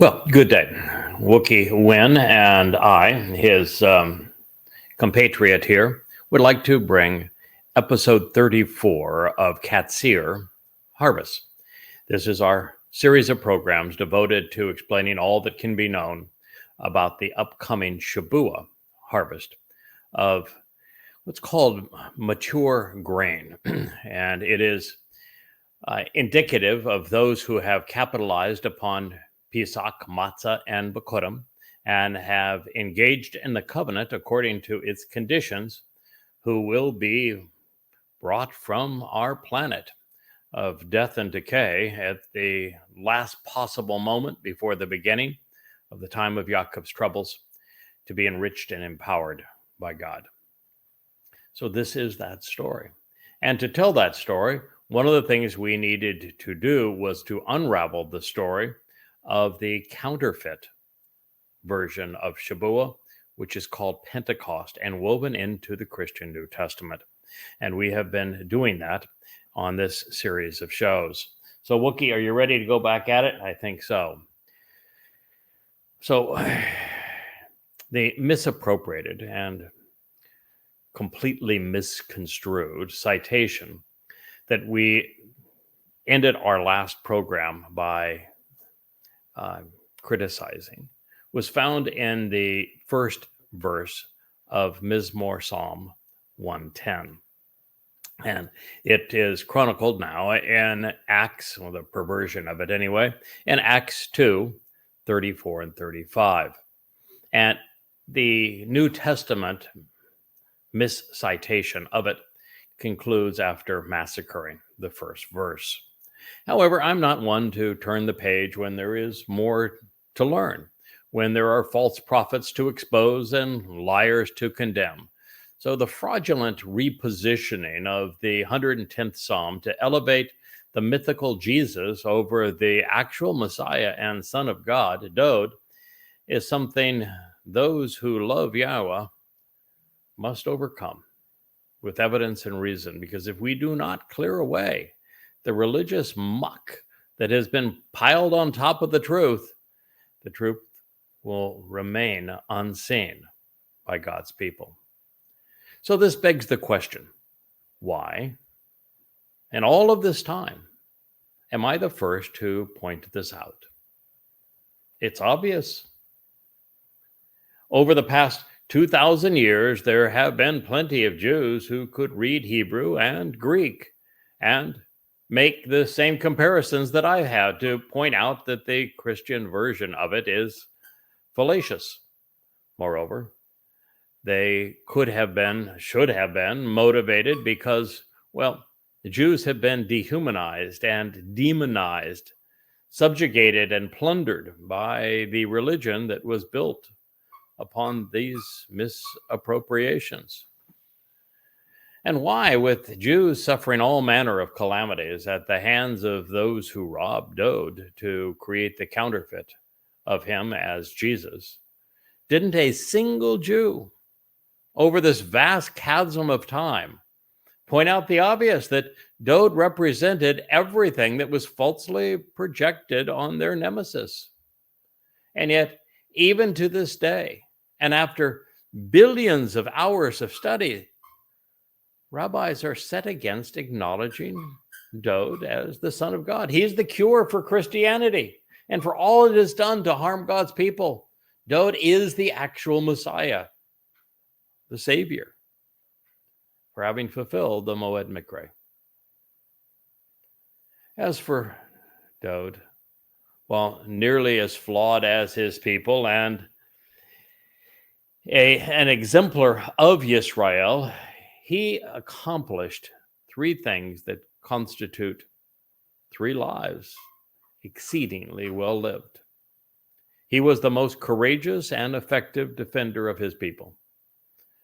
Well, good day. Wookie Winn and I, his compatriot here, would like to bring episode 34 of Qatsyr, Harvest. This is our series of programs devoted to explaining all that can be known about the upcoming Shabuah harvest of what's called mature grain. And it is indicative of those who have capitalized upon Pesach, Matzah, and Bikurim, and have engaged in the covenant according to its conditions, who will be brought from our planet of death and decay at the last possible moment before the beginning of the time of Yaakov's troubles, to be enriched and empowered by God. So this is that story. And to tell that story, one of the things we needed to do was to unravel the story of the counterfeit version of Shabuah, which is called Pentecost and woven into the Christian New Testament. And we have been doing that on this series of shows. So Wookie, are you ready to go back at it? I think so. So the misappropriated and completely misconstrued citation that we ended our last program by criticizing was found in the first verse of Mizmor Psalm 110. And it is chronicled now in Acts, well, the perversion of it anyway, in Acts 2, 34 and 35. And the New Testament miscitation of it concludes after massacring the first verse. However, I'm not one to turn the page when there is more to learn, when there are false prophets to expose and liars to condemn. So the fraudulent repositioning of the 110th Psalm to elevate the mythical Jesus over the actual Messiah and Son of God, Dod, is something those who love Yahweh must overcome with evidence and reason, because if we do not clear away the religious muck that has been piled on top of the truth will remain unseen by God's people. So this begs the question, why, in all of this time, am I the first to point this out? It's obvious. Over the past 2,000 years, there have been plenty of Jews who could read Hebrew and Greek and make the same comparisons that I had to point out that the Christian version of it is fallacious. Moreover, they should have been motivated because, well, the Jews have been dehumanized and demonized, subjugated and plundered by the religion that was built upon these misappropriations. And why, with Jews suffering all manner of calamities at the hands of those who robbed Dod to create the counterfeit of him as Jesus, didn't a single Jew over this vast chasm of time point out the obvious, that Dod represented everything that was falsely projected on their nemesis? And yet, even to this day, and after billions of hours of study, rabbis are set against acknowledging Dod as the Son of God. He's the cure for Christianity and for all it has done to harm God's people. Dod is the actual Messiah, the Savior, for having fulfilled the Moed Mikre. As for Dod, well, nearly as flawed as his people and an exemplar of Yisrael, he accomplished three things that constitute three lives exceedingly well lived. He was the most courageous and effective defender of his people,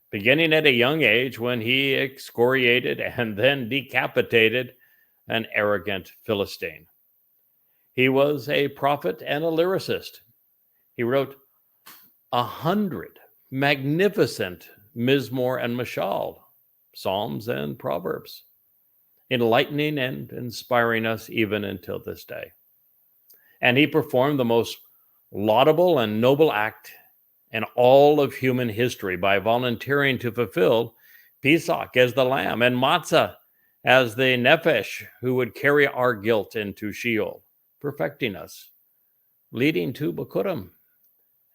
beginning at a young age when he excoriated and then decapitated an arrogant Philistine. He was a prophet and a lyricist. He wrote 100 magnificent Mizmor and Mashal, Psalms and Proverbs, enlightening and inspiring us even until this day. And he performed the most laudable and noble act in all of human history by volunteering to fulfill Pesach as the lamb and Matzah as the nephesh who would carry our guilt into Sheol, perfecting us, leading to Bikurim,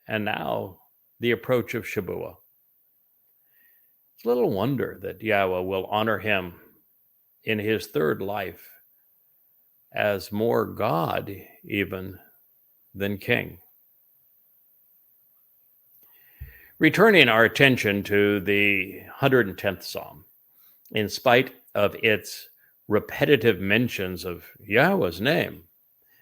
and now the approach of Shabuah. It's little wonder that Yahweh will honor him in his third life as more God even than king. Returning our attention to the 110th Psalm, in spite of its repetitive mentions of Yahweh's name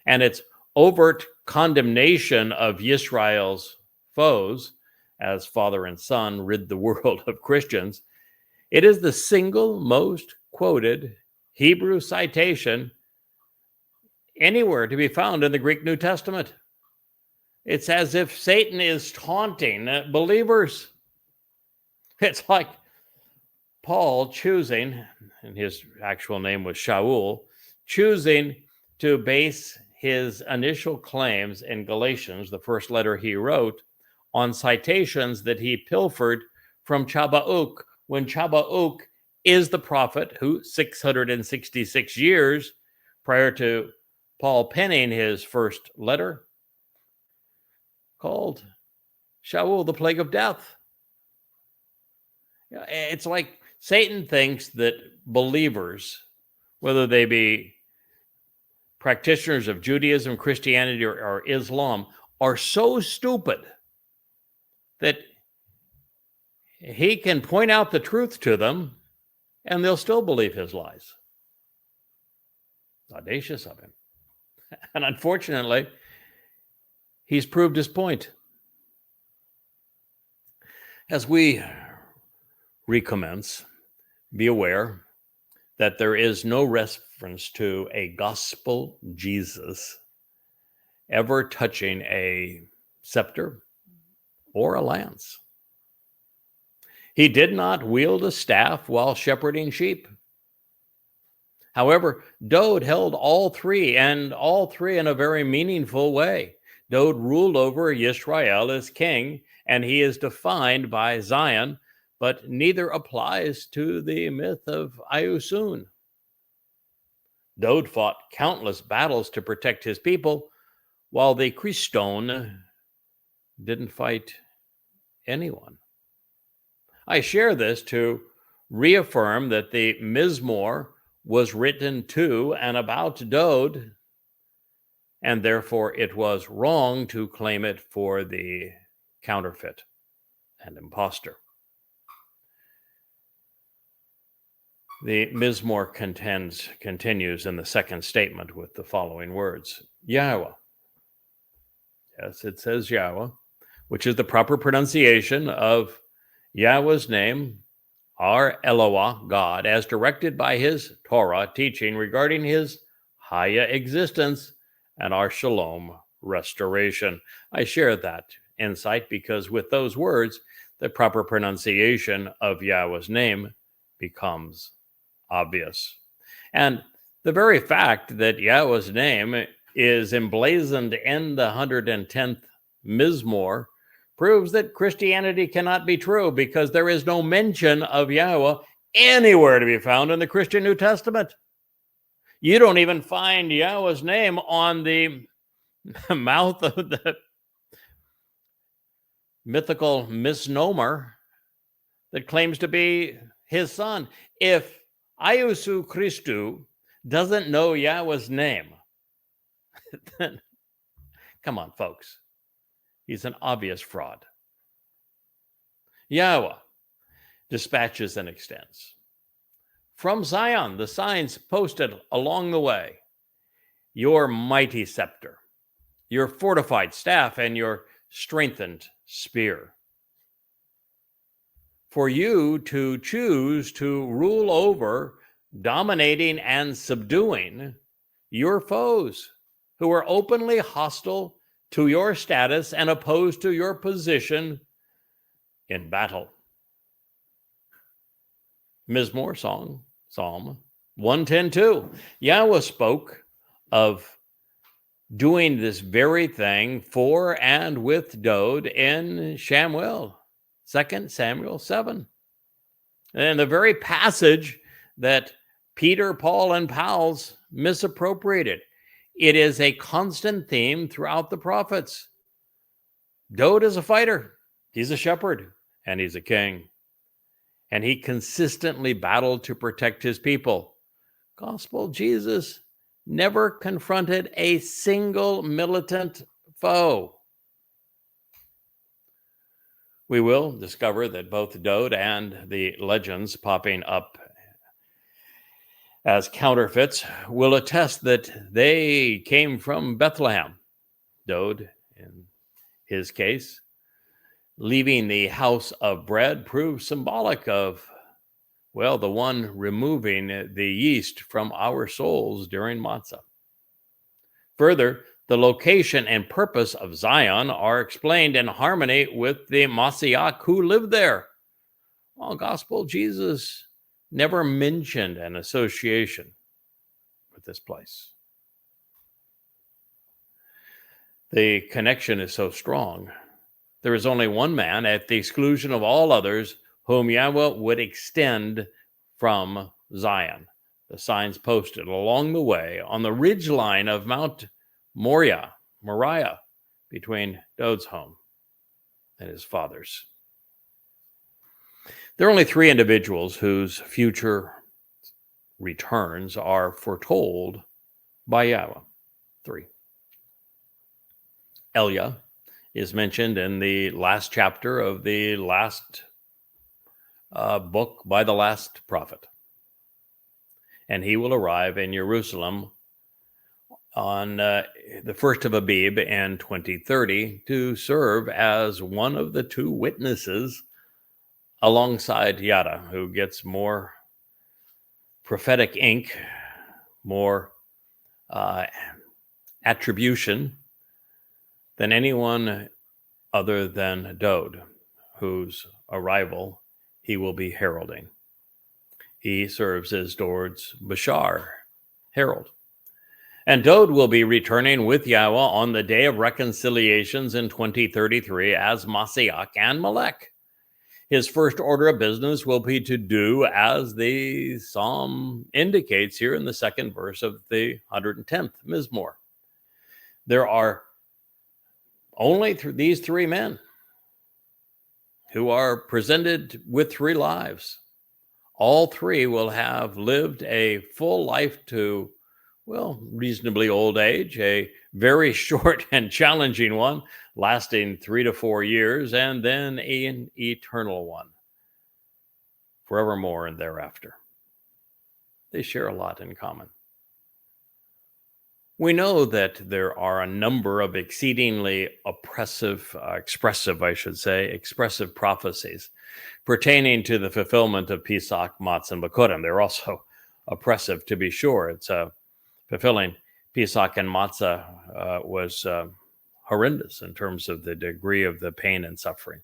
and its overt condemnation of Yisrael's foes, as father and son rid the world of Christians, it is the single most quoted Hebrew citation anywhere to be found in the Greek New Testament. It's as if Satan is taunting believers. It's like Paul choosing, and his actual name was Shaul, choosing to base his initial claims in Galatians, the first letter he wrote, on citations that he pilfered from Chabauk, when Chabauk is the prophet who 666 years prior to Paul penning his first letter called Shaul the plague of death. It's like Satan thinks that believers, whether they be practitioners of Judaism, Christianity, or Islam, are so stupid that he can point out the truth to them and they'll still believe his lies. It's audacious of him. And unfortunately, he's proved his point. As we recommence, be aware that there is no reference to a gospel Jesus ever touching a scepter or a lance. He did not wield a staff while shepherding sheep. However, Dode held all three, and all three in a very meaningful way. Dode ruled over Yisrael as king, and he is defined by Zion, but neither applies to the myth of Ayusun. Dode fought countless battles to protect his people, while the Christone didn't fight anyone. I share this to reaffirm that the Mizmor was written to and about Dode, and therefore it was wrong to claim it for the counterfeit and impostor. The Mizmor continues in the second statement with the following words: Yahowah. Yes, it says Yahweh, which is the proper pronunciation of Yahweh's name, our Elohah, God, as directed by his Torah teaching regarding his Haya existence and our Shalom restoration. I share that insight because with those words, the proper pronunciation of Yahweh's name becomes obvious. And the very fact that Yahweh's name is emblazoned in the 110th Mizmor proves that Christianity cannot be true, because there is no mention of Yahweh anywhere to be found in the Christian New Testament. You don't even find Yahweh's name on the mouth of the mythical misnomer that claims to be his son. If Iesu Christou doesn't know Yahweh's name, then come on, folks. He's an obvious fraud. Yahweh dispatches and extends. From Zion, the signs posted along the way, your mighty scepter, your fortified staff, and your strengthened spear. For you to choose to rule over, dominating and subduing your foes who are openly hostile to your status and opposed to your position in battle. Mizmor song, Psalm 110:2. Yahweh spoke of doing this very thing for and with Dode in Shamuel, 2 Samuel 7. And the very passage that Peter, Paul, and pals misappropriated. It is a constant theme throughout the prophets. Dode is a fighter, he's a shepherd, and he's a king. And he consistently battled to protect his people. Gospel Jesus never confronted a single militant foe. We will discover that both Dode and the legends popping up as counterfeits will attest that they came from Bethlehem. Dode, in his case, leaving the house of bread proves symbolic of, well, the one removing the yeast from our souls during matzah. Further, the location and purpose of Zion are explained in harmony with the Messiah who lived there. Well, Gospel Jesus never mentioned an association with this place. The connection is so strong. There is only one man, at the exclusion of all others, whom Yahweh would extend from Zion. The signs posted along the way on the ridge line of Mount Moriah, between Dode's home and his father's. There are only three individuals whose future returns are foretold by Yahweh. Three. Elia is mentioned in the last chapter of the last book by the last prophet. And he will arrive in Jerusalem on the 1st of Abib in 2030 to serve as one of the two witnesses alongside Yada, who gets more prophetic ink, more attribution than anyone other than Dode, whose arrival he will be heralding. He serves as Dode's Bashar, herald. And Dode will be returning with Yahweh on the day of reconciliations in 2033 as Masiach and Melech. His first order of business will be to do as the psalm indicates here in the second verse of the 110th Mizmor. There are only these three men who are presented with three lives. All three will have lived a full life to, well, reasonably old age, a very short and challenging one, lasting 3 to 4 years, and then an eternal one, forevermore and thereafter. They share a lot in common. We know that there are a number of exceedingly expressive prophecies pertaining to the fulfillment of Pesach, Matzah, and Bikurim. They're also oppressive, to be sure. It's fulfilling Pesach and Matzah was horrendous in terms of the degree of the pain and suffering.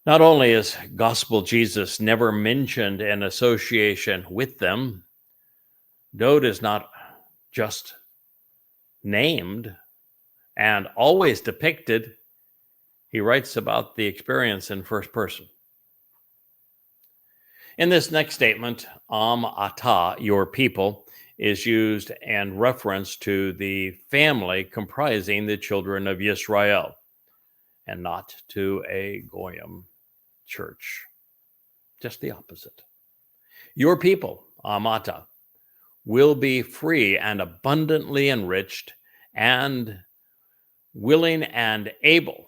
Not only is Gospel Jesus never mentioned in association with them, Dode is not just named and always depicted. He writes about the experience in first person. In this next statement, Ata, your people, is used in reference to the family comprising the children of Yisrael, and not to a Goyim church. Just the opposite. Your people, Amata, will be free and abundantly enriched and willing and able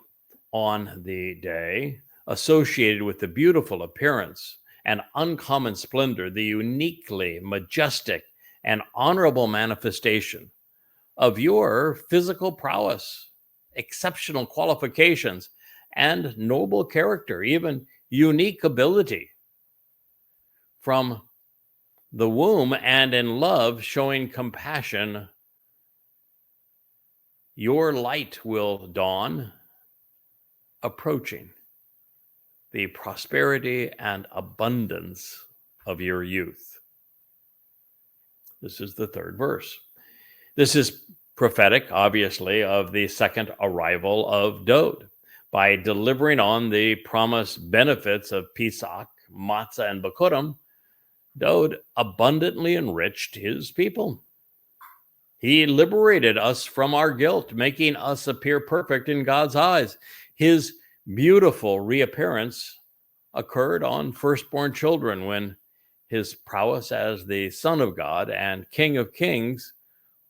on the day, associated with the beautiful appearance and uncommon splendor, the uniquely majestic and honorable manifestation of your physical prowess, exceptional qualifications, and noble character, even unique ability. From the womb and in love, showing compassion, your light will dawn, approaching the prosperity and abundance of your youth. This is the third verse. This is prophetic, obviously, of the second arrival of Dod. By delivering on the promised benefits of Pesach, Matzah, and Bikurim, Dod abundantly enriched his people. He liberated us from our guilt, making us appear perfect in God's eyes. His beautiful reappearance occurred on firstborn children when his prowess as the Son of God and King of Kings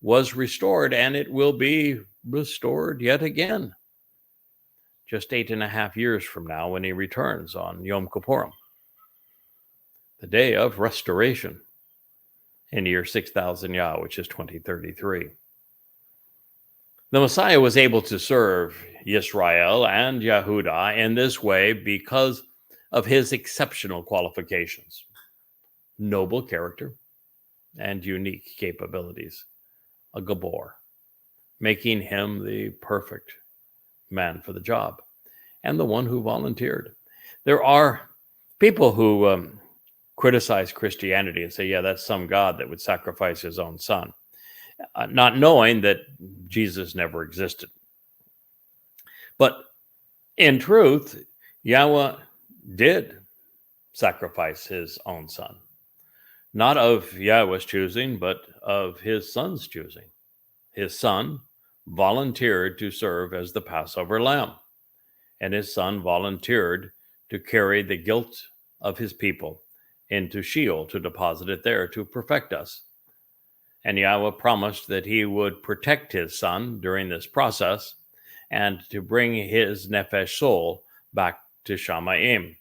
was restored, and it will be restored yet again, just 8.5 years from now when he returns on Yom Kippurim, the day of restoration in year 6000 Yah, which is 2033. The Messiah was able to serve Yisrael and Yehudah in this way because of his exceptional qualifications, noble character, and unique capabilities. A Gabor, making him the perfect man for the job and the one who volunteered. There are people who criticize Christianity and say, yeah, that's some God that would sacrifice his own son, not knowing that Jesus never existed. But in truth, Yahweh did sacrifice his own son, not of Yahweh's choosing, but of his son's choosing. His son volunteered to serve as the Passover lamb, and his son volunteered to carry the guilt of his people into Sheol, to deposit it there, to perfect us. And Yahweh promised that he would protect his son during this process and to bring his nefesh soul back to Shamayim.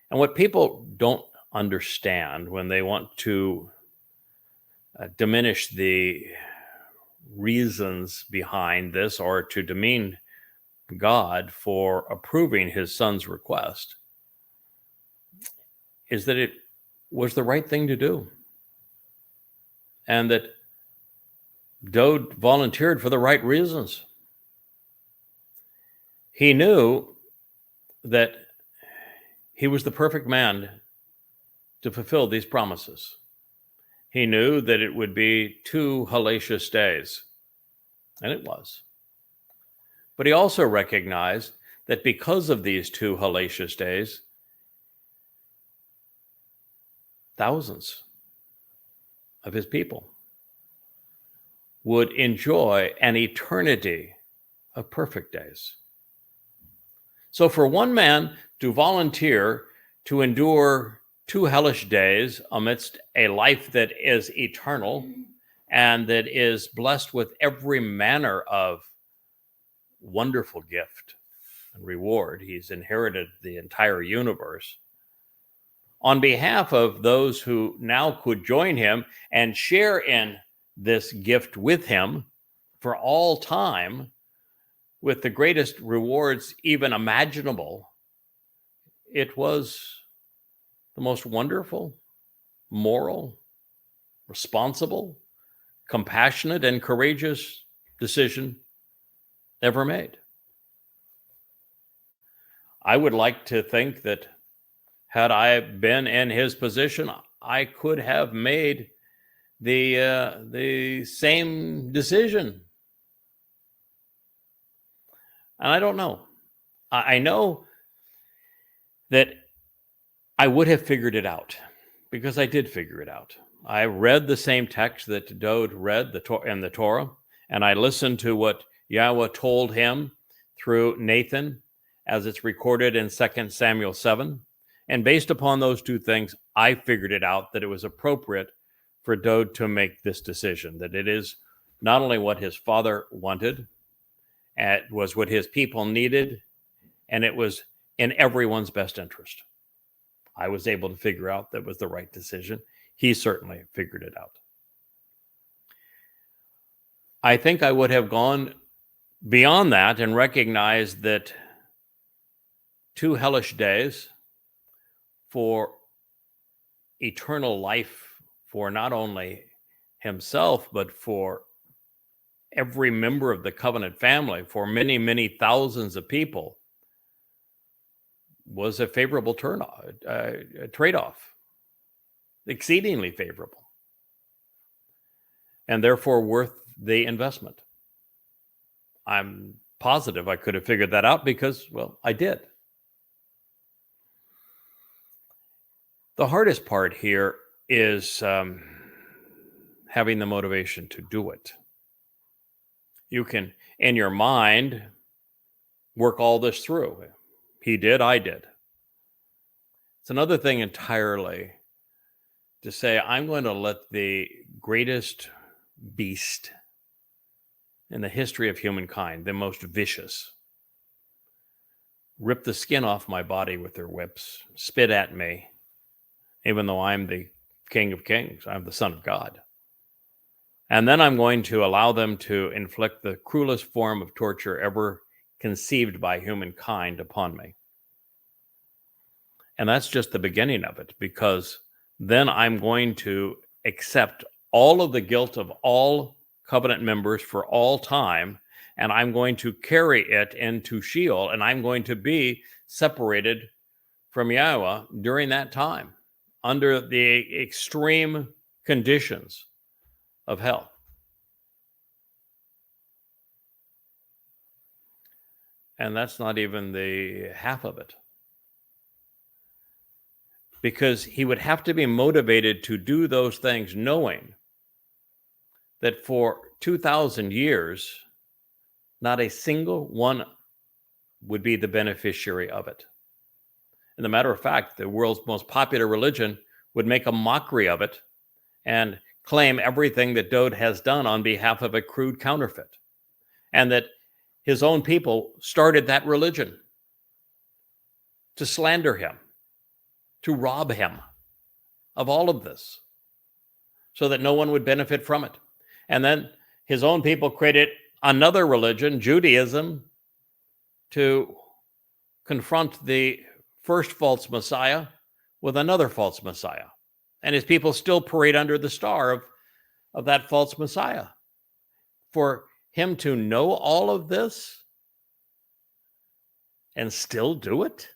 And what people don't understand when they want to diminish the reasons behind this or to demean God for approving his son's request is that it was the right thing to do, and that Dod volunteered for the right reasons. He knew that he was the perfect man to fulfill these promises. He knew that it would be 2 hellacious days, and it was. But he also recognized that because of these 2 hellacious days, thousands of his people would enjoy an eternity of perfect days. So for one man to volunteer to endure 2 hellish days amidst a life that is eternal and that is blessed with every manner of wonderful gift and reward, he's inherited the entire universe. On behalf of those who now could join him and share in this gift with him for all time, with the greatest rewards even imaginable, it was the most wonderful, moral, responsible, compassionate, and courageous decision ever made. I would like to think that had I been in his position, I could have made the same decision. And I don't know. I know that I would have figured it out, because I did figure it out. I read the same text that Dod read in the Torah, and I listened to what Yahweh told him through Nathan, as it's recorded in 2 Samuel 7. And based upon those 2 things, I figured it out that it was appropriate for Dod to make this decision, that it is not only what his father wanted, it was what his people needed, and it was in everyone's best interest. I was able to figure out that was the right decision. He certainly figured it out. I think I would have gone beyond that and recognized that 2 hellish days for eternal life for not only himself, but for every member of the covenant family, for many, many thousands of people, was a favorable trade-off, exceedingly favorable, and therefore worth the investment. I'm positive I could have figured that out because, well, I did. The hardest part here is having the motivation to do it. You can, in your mind, work all this through. He did, I did. It's another thing entirely to say, I'm going to let the greatest beast in the history of humankind, the most vicious, rip the skin off my body with their whips, spit at me, even though I'm the King of Kings, I'm the Son of God. And then I'm going to allow them to inflict the cruelest form of torture ever conceived by humankind upon me. And that's just the beginning of it, because then I'm going to accept all of the guilt of all covenant members for all time, and I'm going to carry it into Sheol, and I'm going to be separated from Yahowah during that time under the extreme conditions of hell. And that's not even the half of it. Because he would have to be motivated to do those things knowing that for 2,000 years, not a single one would be the beneficiary of it. And a matter of fact, the world's most popular religion would make a mockery of it and claim everything that Dowd has done on behalf of a crude counterfeit. And that his own people started that religion to slander him, to rob him of all of this, so that no one would benefit from it. And then his own people created another religion, Judaism, to confront the first false Messiah with another false Messiah. And his people still parade under the star of that false Messiah. For him to know all of this and still do it,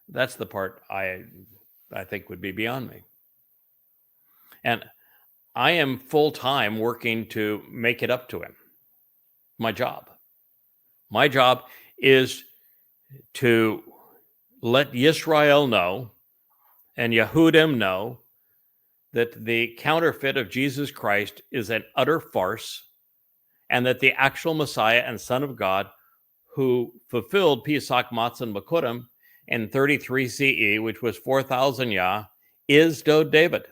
that's the part I think would be beyond me. And I am full-time working to make it up to him. My job is to let Yisrael know and Yehudim know that the counterfeit of Jesus Christ is an utter farce, and that the actual Messiah and Son of God, who fulfilled Pesach Matzon Bekurim in 33 CE, which was 4,000 Yah, is Dowd David.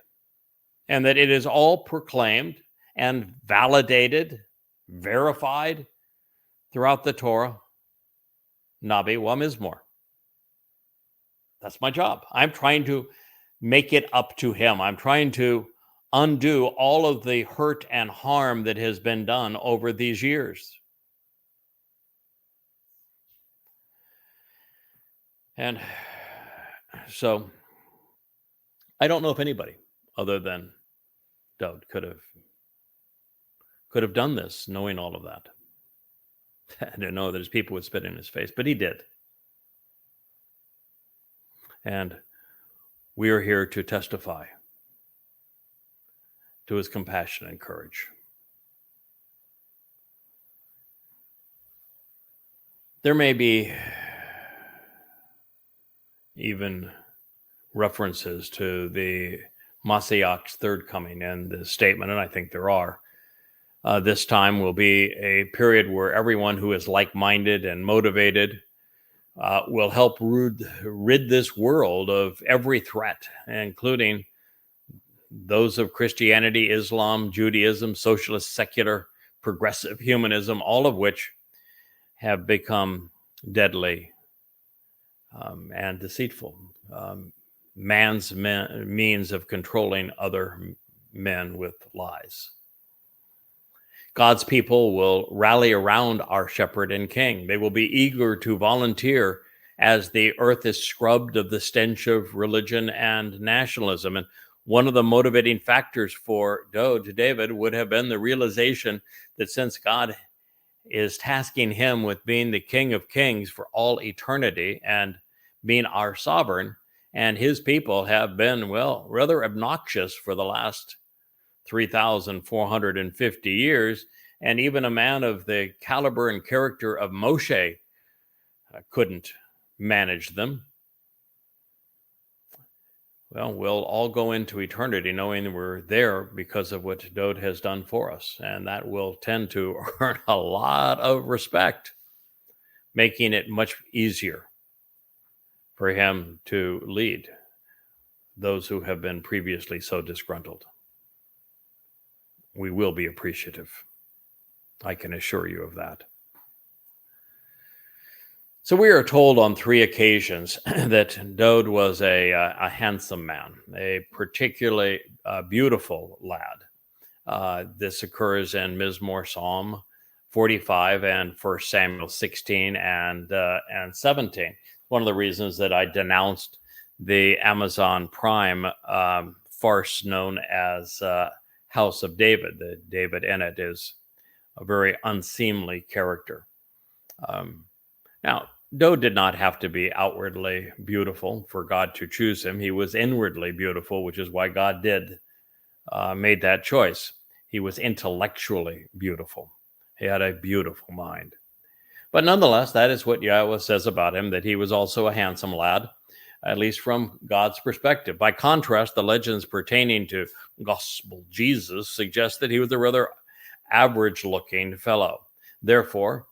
And that it is all proclaimed and validated, verified throughout the Torah, Nabi wa Mizmor. That's my job. I'm trying to make it up to him. I'm trying to undo all of the hurt and harm that has been done over these years. And so I don't know if anybody other than Dowd could have done this, knowing all of that. I didn't know that his people would spit in his face, but he did. And we are here to testify to his compassion and courage. There may be even references to the Mashiach's third coming in the statement, and I think there are. This time will be a period where everyone who is like-minded and motivated will help rid this world of every threat, including those of Christianity, Islam, Judaism, socialist, secular, progressive humanism, all of which have become deadly and deceitful. Man's means of controlling other men with lies. God's people will rally around our shepherd and king. They will be eager to volunteer as the earth is scrubbed of the stench of religion and nationalism. And one of the motivating factors for David would have been the realization that since God is tasking him with being the King of Kings for all eternity and being our sovereign, and his people have been, well, rather obnoxious for the last 3,450 years, and even a man of the caliber and character of Moshe couldn't manage them. Well, we'll all go into eternity knowing we're there because of what Dowd has done for us, and that will tend to earn a lot of respect, making it much easier for him to lead those who have been previously so disgruntled. We will be appreciative. I can assure you of that. So we are told on 3 occasions that Dowd was a handsome man, a particularly beautiful lad. This occurs in Mizmor Psalm 45 and 1 Samuel 16 and 17. One of the reasons that I denounced the Amazon Prime farce known as House of David. The David in it is a very unseemly character. Now, Dowd did not have to be outwardly beautiful for God to choose him. He was inwardly beautiful, which is why God made that choice. He was intellectually beautiful. He had a beautiful mind. But nonetheless, that is what Yahowah says about him, that he was also a handsome lad, at least from God's perspective. By contrast, the legends pertaining to Gospel Jesus suggest that he was a rather average-looking fellow. Therefore,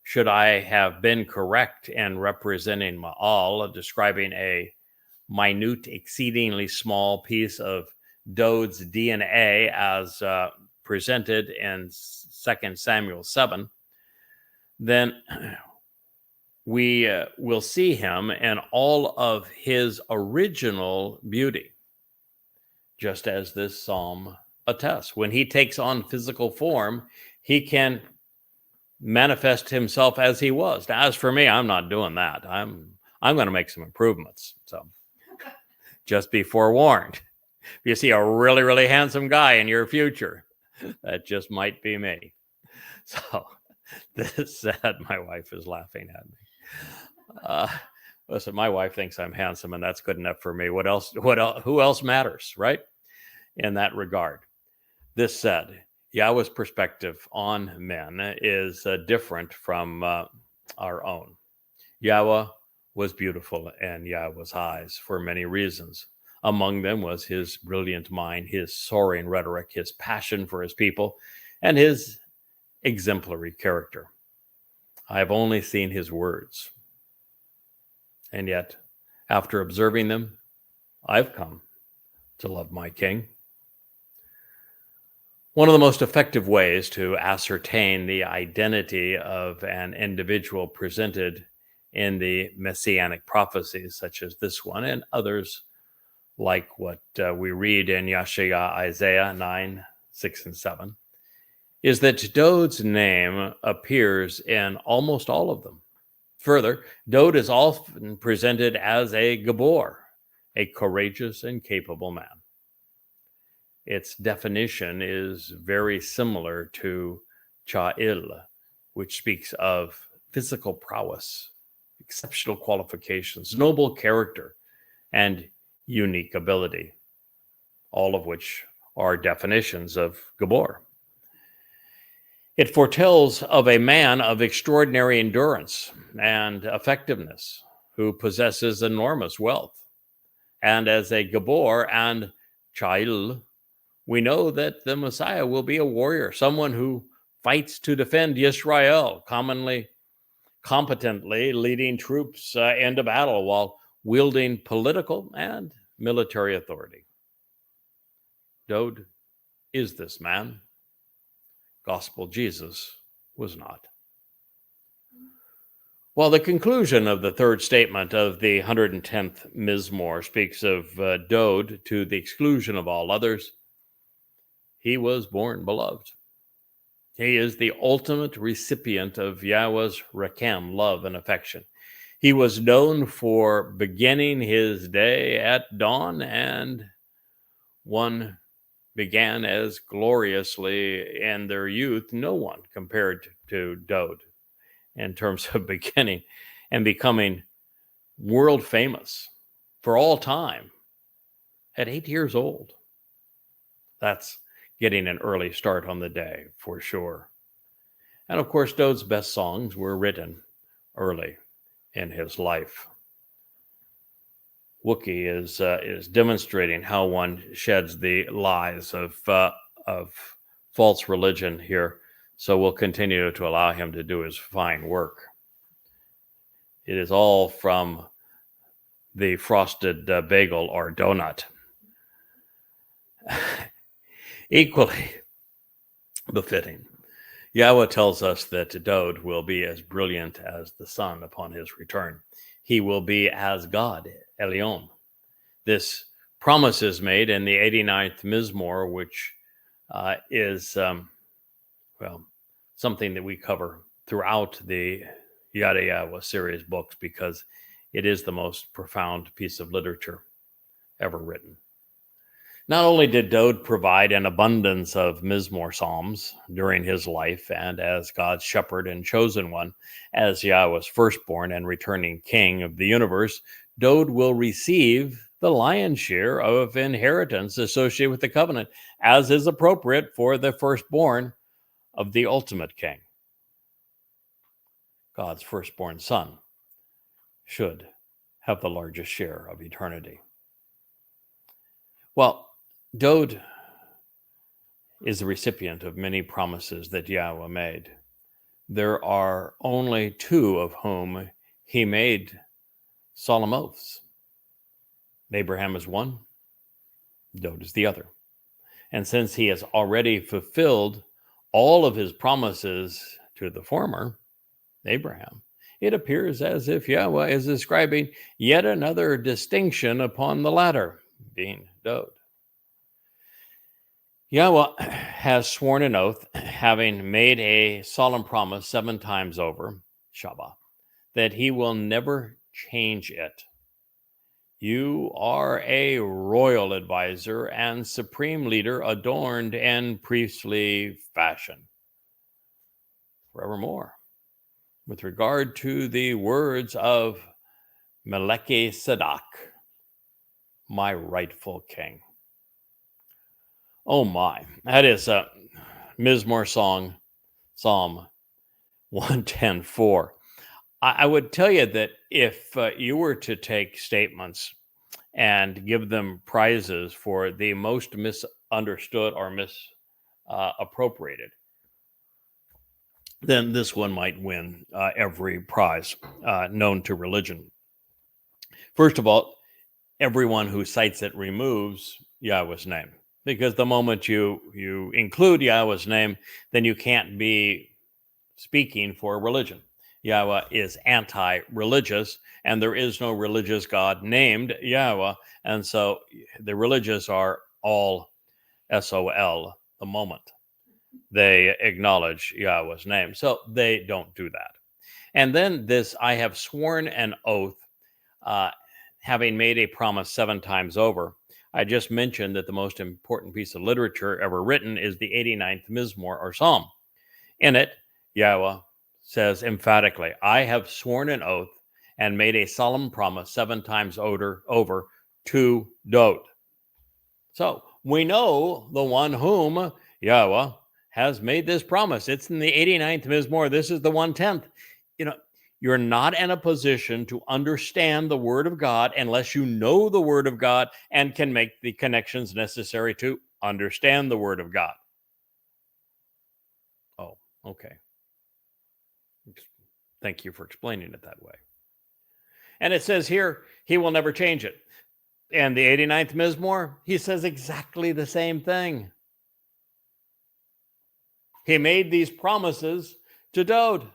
should I have been correct in representing Ma'al, describing a minute, exceedingly small piece of Dowd's DNA as presented in 2 Samuel 7, then we will see him in all of his original beauty, just as this psalm attests. When he takes on physical form, he can manifest himself as he was. Now, as for me, I'm not doing that. I'm going to make some improvements. So just be forewarned. If you see a really, really handsome guy in your future, that just might be me. So this said, my wife is laughing at me. Listen, my wife thinks I'm handsome, and that's good enough for me. What else? Who else matters, right? In that regard. This said, Yahweh's perspective on men is different from our own. Yahowah was beautiful in Yahweh's eyes for many reasons. Among them was his brilliant mind, his soaring rhetoric, his passion for his people, and his exemplary character. I have only seen his words. And yet, after observing them, I've come to love my King. One of the most effective ways to ascertain the identity of an individual presented in the messianic prophecies, such as this one and others like what we read in Isaiah 9, 6, and 7, is that Dowd's name appears in almost all of them. Further, Dowd is often presented as a Gabor, a courageous and capable man. Its definition is very similar to Cha'il, which speaks of physical prowess, exceptional qualifications, noble character, and unique ability, all of which are definitions of Gabor. It foretells of a man of extraordinary endurance and effectiveness who possesses enormous wealth. And as a Gabor and Cha'il, we know that the Messiah will be a warrior, someone who fights to defend Yisrael, competently leading troops into battle while wielding political and military authority. Dowd is this man. Gospel Jesus was not. Well, the conclusion of the third statement of the 110th Mizmor speaks of Dowd to the exclusion of all others. He was born beloved. He is the ultimate recipient of Yahweh's Rechem, love and affection. He was known for beginning his day at dawn, and one began as gloriously in their youth. No one compared to Dowd in terms of beginning and becoming world famous for all time at 8 years old. That's getting an early start on the day for sure. And of course, Dode's best songs were written early in his life. Wookie is demonstrating how one sheds the lies of false religion here. So we'll continue to allow him to do his fine work. It is all from the frosted bagel or donut. Equally befitting, Yahweh tells us that Dode will be as brilliant as the sun upon his return. He will be as God, Elyon. This promise is made in the 89th Mizmor, which is, something that we cover throughout the Yada Yahowah series books because it is the most profound piece of literature ever written. Not only did Dode provide an abundance of Mizmor psalms during his life and as God's shepherd and chosen one, as Yahweh's firstborn and returning king of the universe, Dode will receive the lion's share of inheritance associated with the covenant, as is appropriate for the firstborn of the ultimate king. God's firstborn son should have the largest share of eternity. Well, Dode is the recipient of many promises that Yahweh made. There are only two of whom he made solemn oaths. Abraham is one, Dode is the other. And since he has already fulfilled all of his promises to the former, Abraham, it appears as if Yahweh is ascribing yet another distinction upon the latter, being Dode. Yahweh has sworn an oath, having made a solemn promise 7 times over, Shabat, that he will never change it. You are a royal advisor and supreme leader adorned in priestly fashion forevermore. With regard to the words of Melchizedek, my rightful king. Oh my, that is a Mizmor song, Psalm 110:4. I would tell you that if you were to take statements and give them prizes for the most misunderstood or misappropriated, then this one might win every prize known to religion. First of all, everyone who cites it removes Yahweh's name. Because the moment you include Yahweh's name, then you can't be speaking for religion. Yahweh is anti-religious, and there is no religious God named Yahweh. And so the religious are all SOL the moment they acknowledge Yahweh's name. So they don't do that. And then this, I have sworn an oath, having made a promise 7 times over. I just mentioned that the most important piece of literature ever written is the 89th Mizmor or Psalm. In it, Yahweh says emphatically, I have sworn an oath and made a solemn promise 7 times over to Dode. So we know the one whom Yahweh has made this promise. It's in the 89th Mizmor. This is the 110th. You're not in a position to understand the Word of God unless you know the Word of God and can make the connections necessary to understand the Word of God. Oh, okay. Thank you for explaining it that way. And it says here, he will never change it. And the 89th Mizmor, he says exactly the same thing. He made these promises to Dode.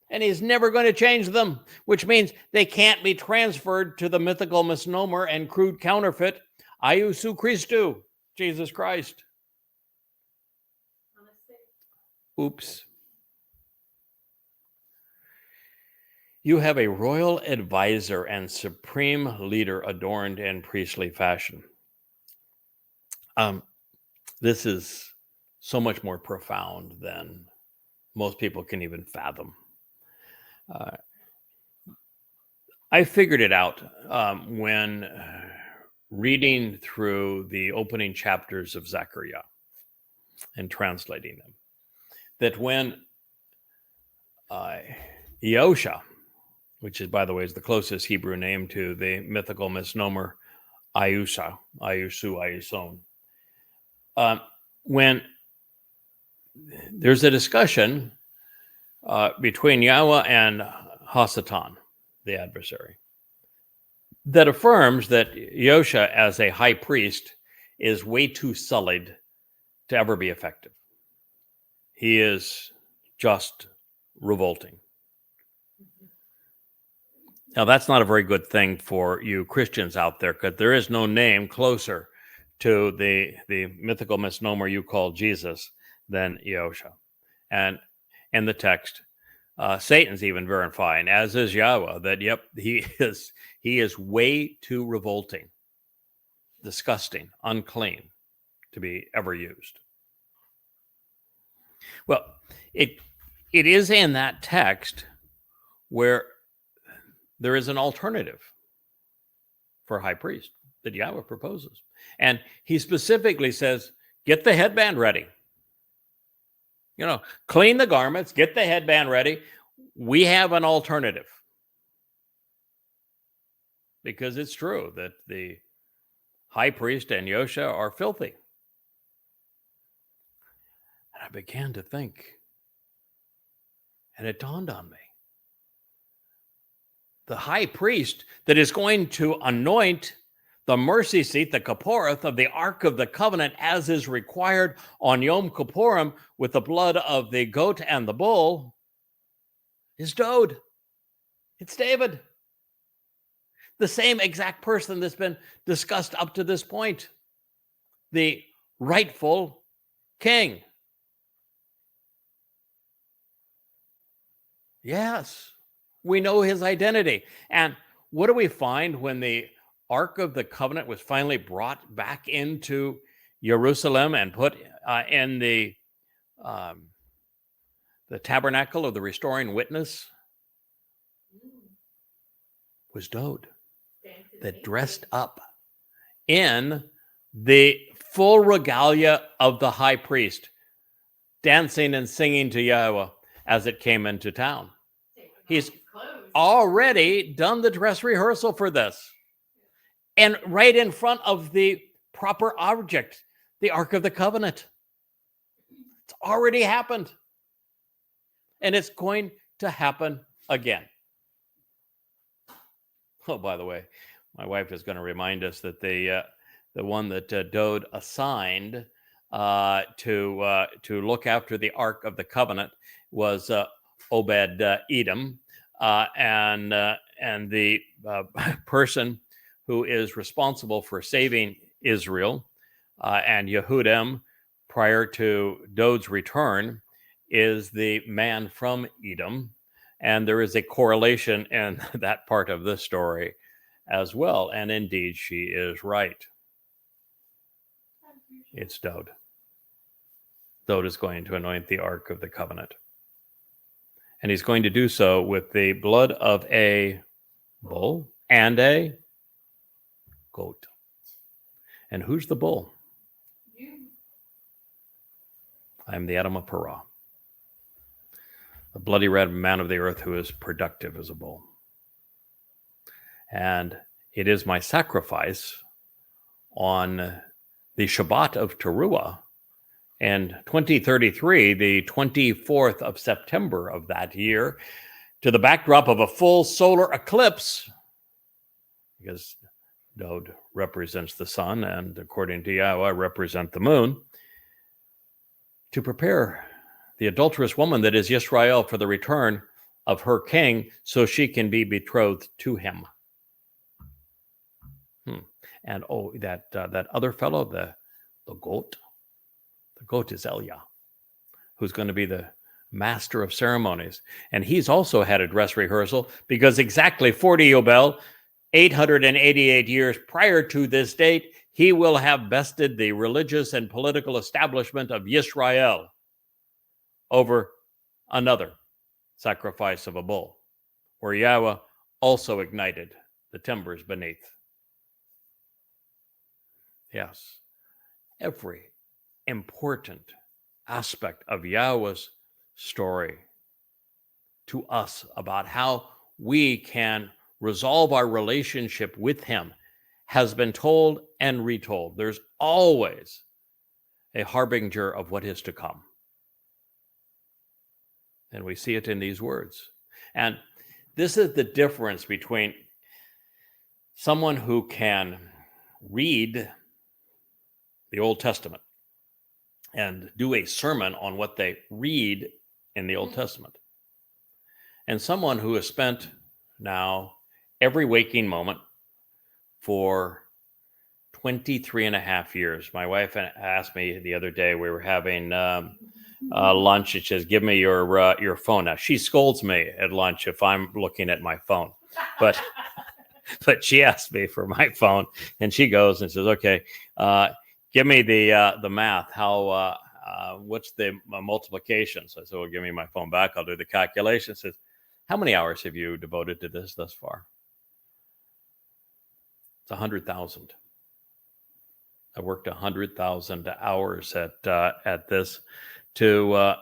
And he's never going to change them, which means they can't be transferred to the mythical misnomer and crude counterfeit, Iusu Christu, Jesus Christ. Oops. You have a royal advisor and supreme leader adorned in priestly fashion. This is so much more profound than most people can even fathom. I figured it out when reading through the opening chapters of Zechariah. in translating them. That when Yahusha, which is, by the way, is the closest Hebrew name to the mythical misnomer Ayusha, Ayusu, Ayuson. When there's a discussion between Yahweh and Hasatan, the adversary, that affirms that Yahusha as a high priest is way too sullied to ever be effective. He is just revolting. Now, that's not a very good thing for you Christians out there, because there is no name closer to the mythical misnomer you call Jesus than Yahusha. And in the text, Satan's even verifying, as is Yahweh, that yep, he is way too revolting, disgusting, unclean to be ever used. Well, it is in that text where there is an alternative for high priest that Yahweh proposes. And he specifically says, get the headband ready. Clean the garments, get the headband ready. We have an alternative. Because it's true that the high priest and Yahusha are filthy. And I began to think, and it dawned on me. The high priest that is going to anoint the mercy seat, the Kapporeth of the Ark of the Covenant, as is required on Yom Kippurim with the blood of the goat and the bull, is Dod. It's David. The same exact person that's been discussed up to this point. The rightful king. Yes. We know his identity. And what do we find when the Ark of the Covenant was finally brought back into Jerusalem and put in the tabernacle of the restoring witness? Was Dod, that dressed up in the full regalia of the high priest, dancing and singing to Yahweh as it came into town. He's already done the dress rehearsal for this. And right in front of the proper object, the Ark of the Covenant. It's already happened. And it's going to happen again. Oh, by the way, my wife is going to remind us that the one that Dod assigned to look after the Ark of the Covenant was Obed Edom. And the person who is responsible for saving Israel and Yehudim prior to Dod's return is the man from Edom. And there is a correlation in that part of the story as well. And indeed, she is right. It's Dod. Dod is going to anoint the Ark of the Covenant. And he's going to do so with the blood of a bull and a goat. And who's the bull? You. I'm the Adam of Parah, the bloody red man of the earth who is productive as a bull. And it is my sacrifice on the Shabat of Towrah in 2033, the 24th of September of that year, to the backdrop of a full solar eclipse, because Dod represents the sun and, according to Yahweh, represent the moon, to prepare the adulterous woman that is Yisrael for the return of her king so she can be betrothed to him. And that other fellow, the goat, the goat is Elia, who's going to be the master of ceremonies. And he's also had a dress rehearsal because exactly 40 Yobel, 888 years prior to this date, he will have bested the religious and political establishment of Yisrael over another sacrifice of a bull, where Yahweh also ignited the timbers beneath. Yes, every important aspect of Yahweh's story to us about how we can resolve our relationship with him has been told and retold. There's always a harbinger of what is to come. And we see it in these words. And this is the difference between someone who can read the Old Testament and do a sermon on what they read in the Old Testament, and someone who has spent now every waking moment for 23 and a half years. My wife asked me the other day, we were having lunch. She says, give me your phone. Now, she scolds me at lunch if I'm looking at my phone, but she asked me for my phone, and she goes and says, okay, give me the math. How what's the multiplication? So I said, well, give me my phone back. I'll do the calculation. It says, how many hours have you devoted to this thus far? It's 100,000. I worked 100,000 hours at this to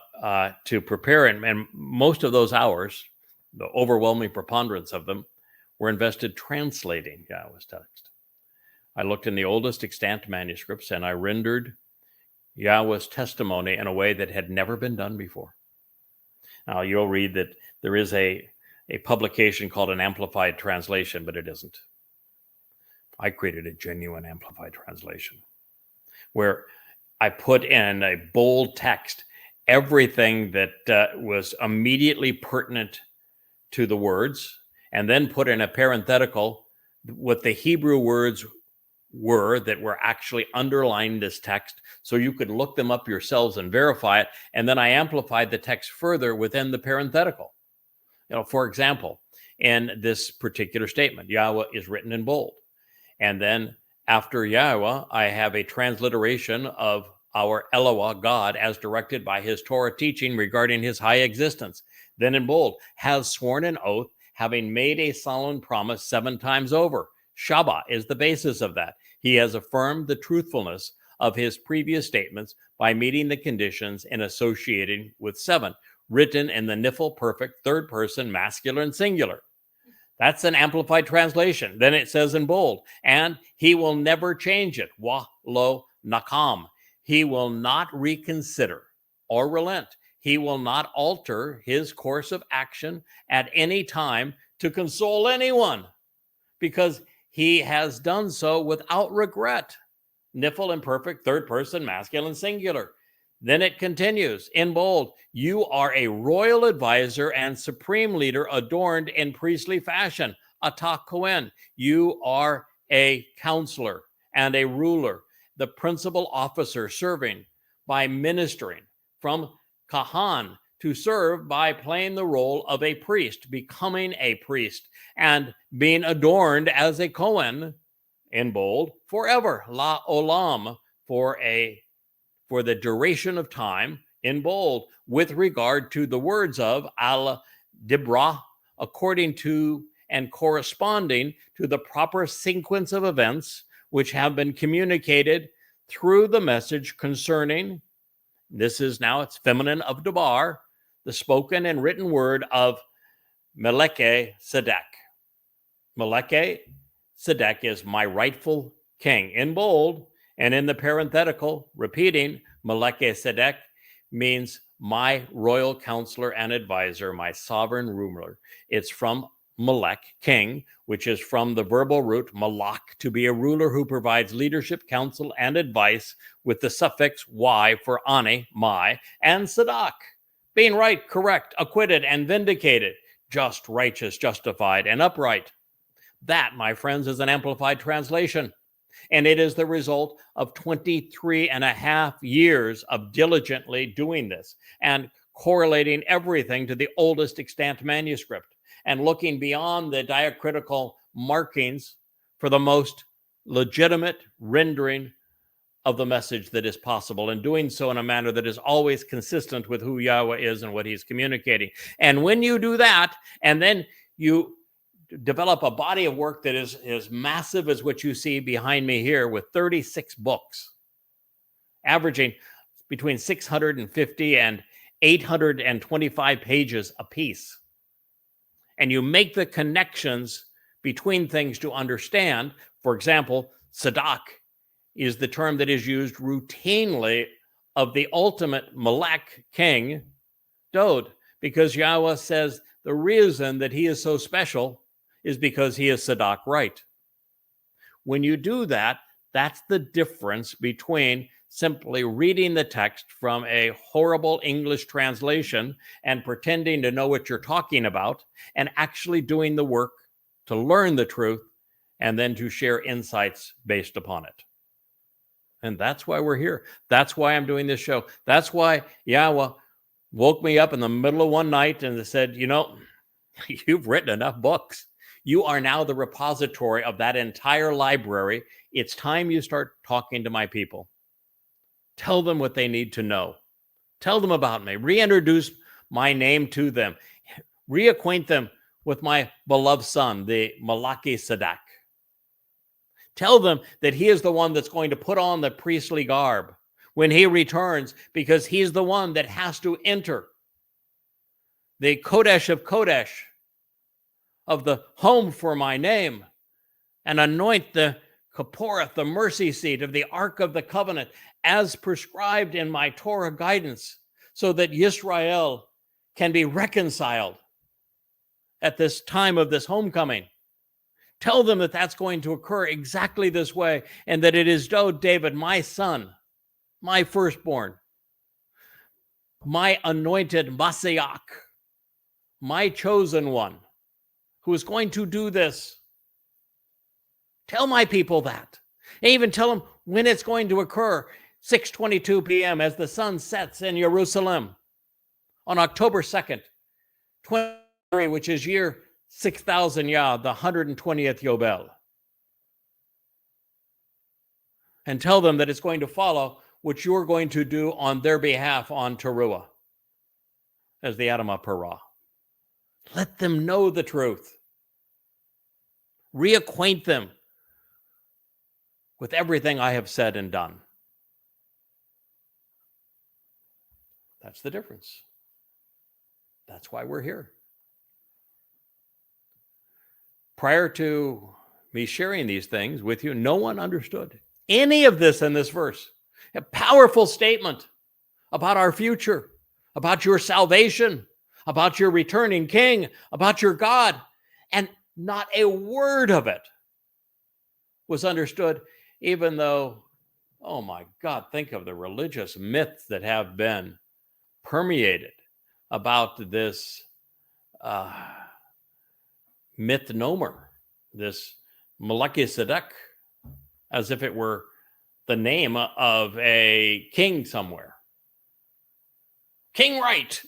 prepare, and most of those hours, the overwhelming preponderance of them, were invested translating Yahweh's text. I looked in the oldest extant manuscripts, and I rendered Yahweh's testimony in a way that had never been done before. Now, you'll read that there is a publication called an amplified translation, but it isn't. I created a genuine amplified translation where I put in a bold text everything that was immediately pertinent to the words, and then put in a parenthetical what the Hebrew words were that were actually underlined this text, so you could look them up yourselves and verify it. And then I amplified the text further within the parenthetical. For example, in this particular statement, Yahweh is written in bold. And then after Yahweh, I have a transliteration of our Elohah, God, as directed by his Torah teaching regarding his high existence. Then in bold, has sworn an oath, having made a solemn promise 7 times over. Shabat is the basis of that. He has affirmed the truthfulness of his previous statements by meeting the conditions and associating with 7, written in the Nifl perfect third person, masculine singular. That's an amplified translation. Then it says in bold, and he will never change it. Wa lo nakam. He will not reconsider or relent. He will not alter his course of action at any time to console anyone, because he has done so without regret. Nifl imperfect, third person, masculine singular. Then it continues in bold, you are a royal advisor and supreme leader adorned in priestly fashion. Atah Kohen, you are a counselor and a ruler, the principal officer serving by ministering, from Kahan to serve by playing the role of a priest, becoming a priest, and being adorned as a Kohen, in bold, forever, la olam, for the duration of time, in bold, with regard to the words of al dibra, according to and corresponding to the proper sequence of events which have been communicated through the message concerning, this is now, it's feminine of Dabar, the spoken and written word of Meleke Sedek. Meleke Sedek is my rightful king, in bold, and in the parenthetical, repeating, Meleke Sedek means my royal counselor and advisor, my sovereign ruler. It's from Melek, king, which is from the verbal root malak, to be a ruler who provides leadership, counsel, and advice, with the suffix y for ani, my, and sadak, being right, correct, acquitted, and vindicated, just, righteous, justified, and upright. That, my friends, is an amplified translation. And it is the result of 23 and a half years of diligently doing this and correlating everything to the oldest extant manuscript and looking beyond the diacritical markings for the most legitimate rendering of the message that is possible, and doing so in a manner that is always consistent with who Yahweh is and what he's communicating. And when you do that, and then you develop a body of work that is as massive as what you see behind me here, with 36 books, averaging between 650 and 825 pages apiece. And you make the connections between things to understand. For example, Sadak is the term that is used routinely of the ultimate Melech king, Dod, because Yahweh says the reason that he is so special is because he is Sadak right. When you do that, that's the difference between simply reading the text from a horrible English translation and pretending to know what you're talking about, and actually doing the work to learn the truth and then to share insights based upon it. And that's why we're here. That's why I'm doing this show. That's why Yahweh woke me up in the middle of one night and said, you know, you've written enough books. You are now the repository of that entire library. It's time you start talking to my people. Tell them what they need to know. Tell them about me. Reintroduce my name to them. Reacquaint them with my beloved son, the Malachi Sadak. Tell them that he is the one that's going to put on the priestly garb when he returns, because he's the one that has to enter the Kodesh of the home for my name, and anoint the Kaporeth, the mercy seat of the Ark of the Covenant, as prescribed in my Torah guidance, so that Yisrael can be reconciled at this time of this homecoming. Tell them that that's going to occur exactly this way, and that it is David, my son, my firstborn, my anointed Messiah, my chosen one, who is going to do this. Tell my people that. And even tell them when it's going to occur, 6:22 p.m. as the sun sets in Jerusalem on October 2nd, 23, which is year 6,000 Yah, the 120th Yobel. And tell them that it's going to follow what you're going to do on their behalf on Towrah as the Adam Parah. Let them know the truth. Reacquaint them with everything I have said and done. That's the difference. That's why we're here. Prior to me sharing these things with you, no one understood any of this in this verse. A powerful statement about our future, about your salvation, about your returning king, about your God, and not a word of it was understood, even though, oh my God, think of the religious myths that have been permeated about this mythnomer, this Melchizedek, as if it were the name of a king somewhere. King right.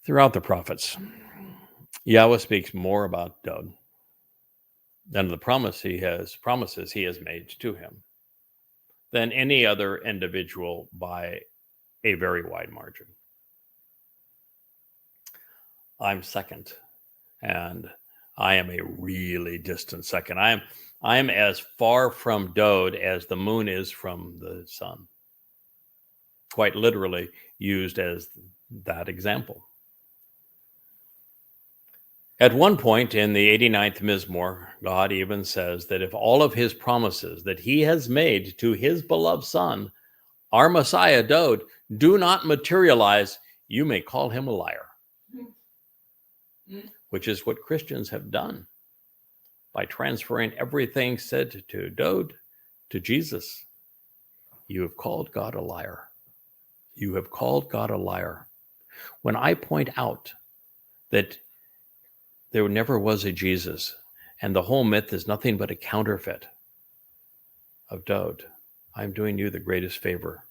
Throughout the prophets, Yahweh speaks more about Dod than the promises he has made to him than any other individual by a very wide margin. I'm second, and I am a really distant second. I am as far from Dod as the moon is from the sun. Quite literally used as that example. At one point in the 89th Mizmor, God even says that if all of his promises that he has made to his beloved son, our Messiah Dod, do not materialize, you may call him a liar. Which is what Christians have done by transferring everything said to Dod to Jesus. You have called God a liar. You have called God a liar. When I point out that there never was a Jesus, and the whole myth is nothing but a counterfeit of Dod, I'm doing you the greatest favor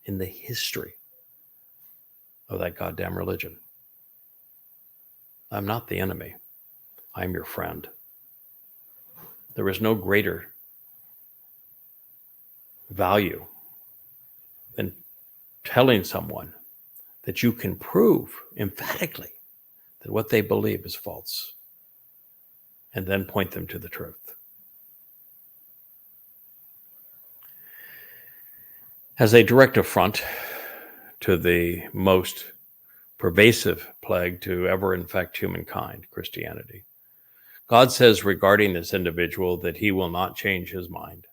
in the history of that goddamn religion. I'm not the enemy. I'm your friend. There is no greater value than telling someone that you can prove emphatically that what they believe is false, and then point them to the truth. As a direct affront to the most pervasive plague to ever infect humankind, Christianity, God says regarding this individual that he will not change his mind.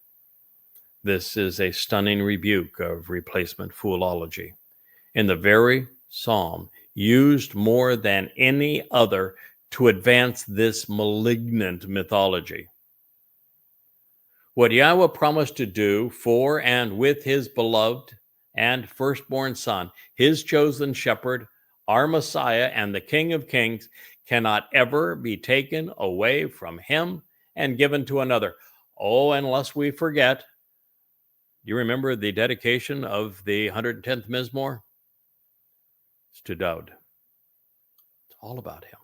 This is a stunning rebuke of replacement foolology in the very psalm used more than any other to advance this malignant mythology. What Yahweh promised to do for and with his beloved and firstborn son, his chosen shepherd, our Messiah and the King of Kings, cannot ever be taken away from him and given to another. Oh, unless we forget, you remember the dedication of the 110th Mizmor? It's to Daud. It's all about him.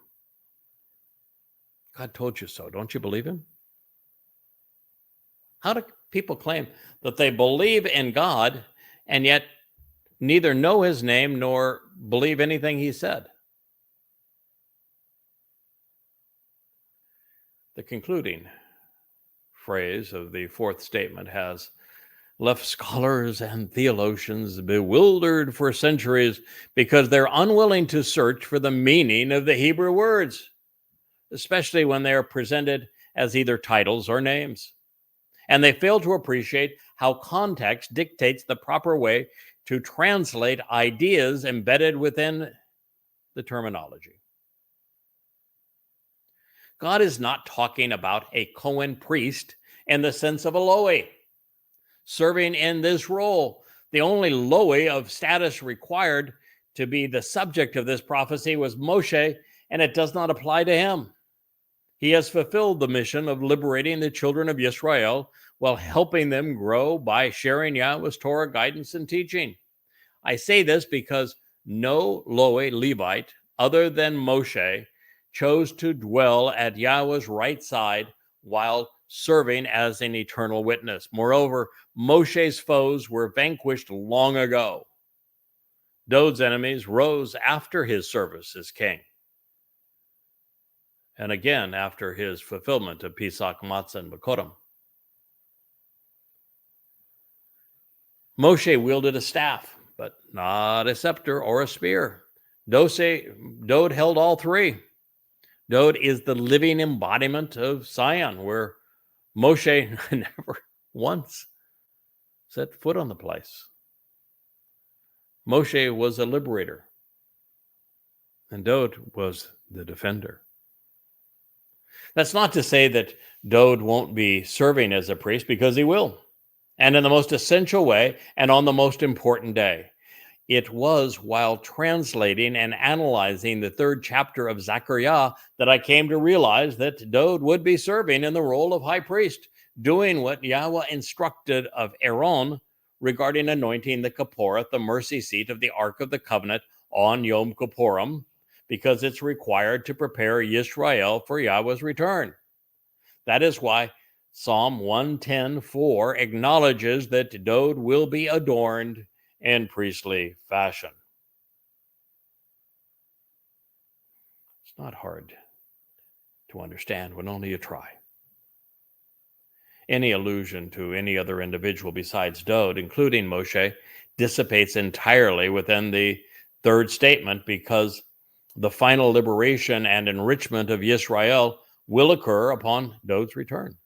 God told you so. Don't you believe him? How do people claim that they believe in God and yet neither know his name nor believe anything he said? The concluding phrase of the fourth statement has left scholars and theologians bewildered for centuries because they're unwilling to search for the meaning of the Hebrew words, especially when they are presented as either titles or names. And they fail to appreciate how context dictates the proper way to translate ideas embedded within the terminology. God is not talking about a Cohen priest in the sense of a Lowy serving in this role. The only Lowy of status required to be the subject of this prophecy was Moshe, and it does not apply to him. He has fulfilled the mission of liberating the children of Israel while helping them grow by sharing Yahweh's Torah guidance and teaching. I say this because no Lowy Levite other than Moshe chose to dwell at Yahweh's right side while serving as an eternal witness. Moreover, Moshe's foes were vanquished long ago. Daud's enemies rose after his service as king, and again after his fulfillment of Pesach, Matzah, and Bakorim. Moshe wielded a staff, but not a scepter or a spear. Daud held all three. Daud is the living embodiment of Zion, where Moshe never once set foot on the place. Moshe was a liberator, and Daud was the defender. That's not to say that Daud won't be serving as a priest, because he will, and in the most essential way and on the most important day. It was while translating and analyzing the third chapter of Zechariah that I came to realize that Daud would be serving in the role of high priest, doing what Yahweh instructed of Aaron regarding anointing the Kipporeth, the mercy seat of the Ark of the Covenant, on Yom Kippurim, because it's required to prepare Yisrael for Yahweh's return. That is why Psalm 110:4 acknowledges that Daud will be adorned in priestly fashion. It's not hard to understand when only you try. Any allusion to any other individual besides Daud, including Moshe, dissipates entirely within the third statement, because the final liberation and enrichment of Yisrael will occur upon Daud's return,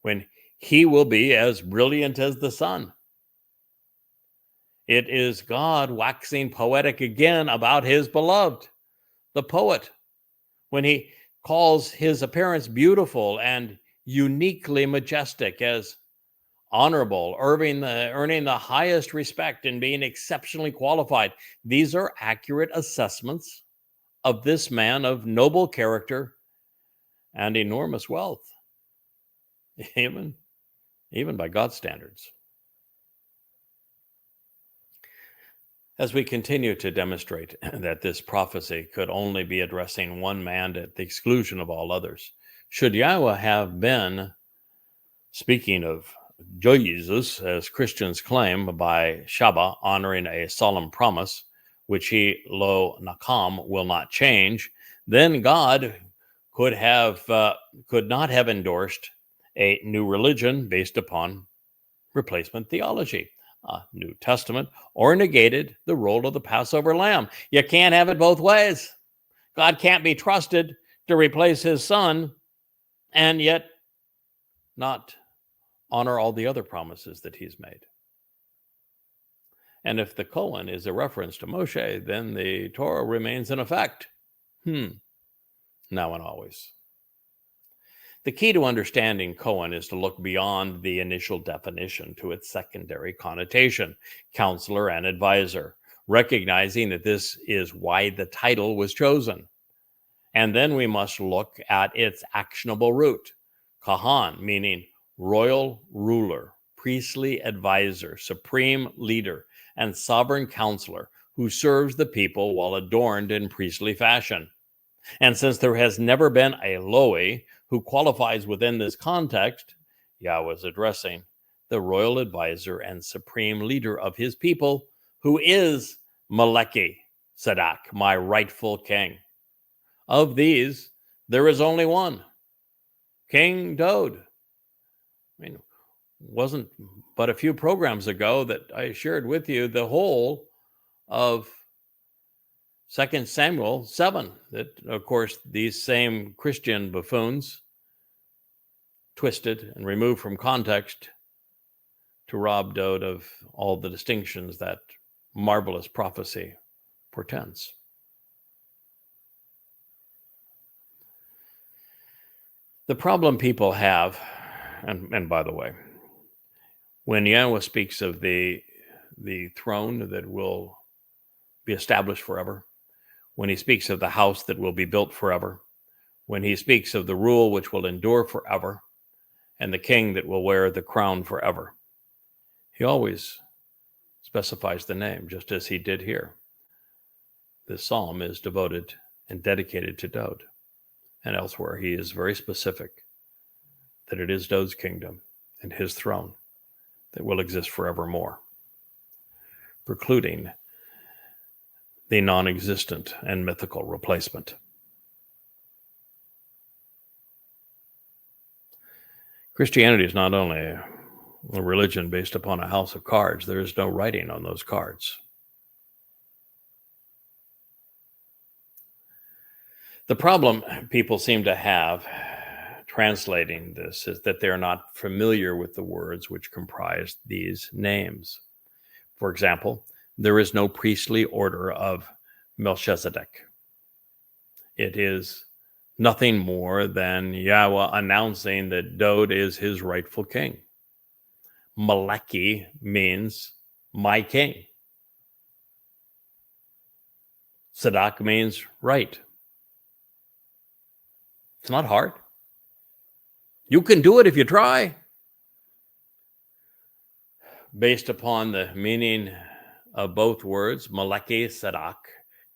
when he will be as brilliant as the sun. It is God waxing poetic again about his beloved, the poet, when he calls his appearance beautiful and uniquely majestic, as honorable, earning the highest respect and being exceptionally qualified. These are accurate assessments of this man of noble character and enormous wealth, even by God's standards. As we continue to demonstrate that this prophecy could only be addressing one man at the exclusion of all others, should Yahweh have been speaking of Jesus, as Christians claim, by Shabat, honoring a solemn promise, which he, lo nakam, will not change, then God could not have endorsed a new religion based upon replacement theology. New Testament, or negated the role of the Passover lamb. You can't have it both ways. God can't be trusted to replace his son and yet not honor all the other promises that he's made. And if the colon is a reference to Moshe, then the Torah remains in effect. Now and always. The key to understanding Cohen is to look beyond the initial definition to its secondary connotation, counselor and advisor, recognizing that this is why the title was chosen. And then we must look at its actionable root, Kahan, meaning royal ruler, priestly advisor, supreme leader, and sovereign counselor who serves the people while adorned in priestly fashion. And since there has never been a Loe who qualifies within this context, Yahweh is addressing the royal advisor and supreme leader of his people, who is Meleki Sadak, my rightful king. Of these, there is only one, King Dod. Wasn't but a few programs ago that I shared with you the whole of 2 Samuel 7, that, of course, these same Christian buffoons twisted and removed from context to rob Dod of all the distinctions that marvelous prophecy portends. The problem people have, and by the way, when Yahweh speaks of the throne that will be established forever, when he speaks of the house that will be built forever, when he speaks of the rule which will endure forever, and the king that will wear the crown forever, he always specifies the name, just as he did here. This psalm is devoted and dedicated to Dod. And elsewhere, he is very specific that it is Dod's kingdom and his throne that will exist forevermore, precluding the non-existent and mythical replacement. Christianity is not only a religion based upon a house of cards. There is no writing on those cards. The problem people seem to have translating this is that they're not familiar with the words which comprise these names. For example, there is no priestly order of Melchizedek. It is nothing more than Yahweh announcing that Dod is his rightful king. Meleki means my king. Sadak means right. It's not hard. You can do it if you try. Based upon the meaning of both words, Meleki Sadak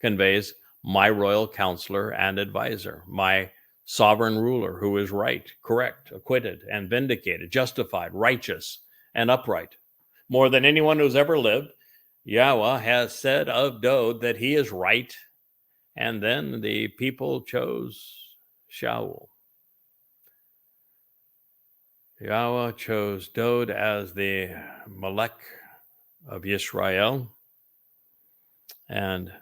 conveys my royal counselor and advisor, my sovereign ruler who is right, correct, acquitted, and vindicated, justified, righteous, and upright. More than anyone who's ever lived, Yahweh has said of Dod that he is right, and then the people chose Shaul. Yahweh chose Dod as the Melech of Yisrael and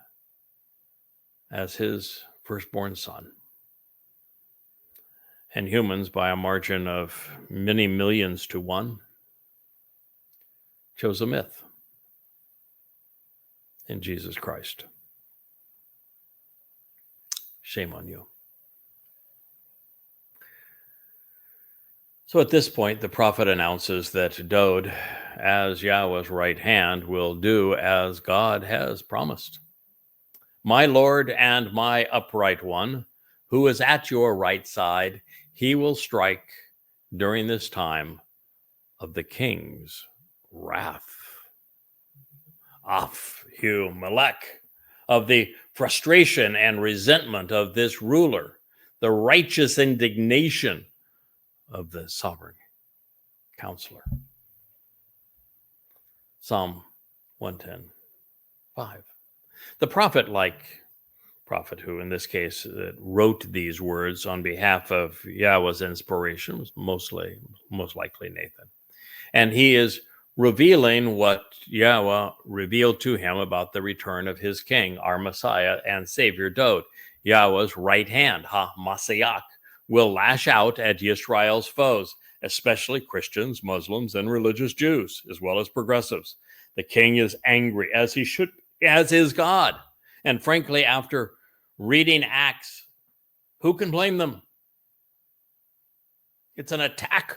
as his firstborn son. And humans, by a margin of many millions to one, chose a myth in Jesus Christ. Shame on you. So at this point, the prophet announces that Dod, as Yahweh's right hand, will do as God has promised. My Lord and my upright one, who is at your right side, he will strike during this time of the king's wrath. Hu Melech, of the frustration and resentment of this ruler, the righteous indignation of the sovereign counselor. Psalm 110:5. The prophet, who in this case wrote these words on behalf of Yahweh's inspiration, was most likely Nathan. And he is revealing what Yahweh revealed to him about the return of his king, our Messiah and Savior Dod. Yahweh's right hand, Ha-Mashiach, will lash out at Yisrael's foes, especially Christians, Muslims, and religious Jews, as well as progressives. The king is angry, as he should, as is God. And frankly, after reading Acts, who can blame them? It's an attack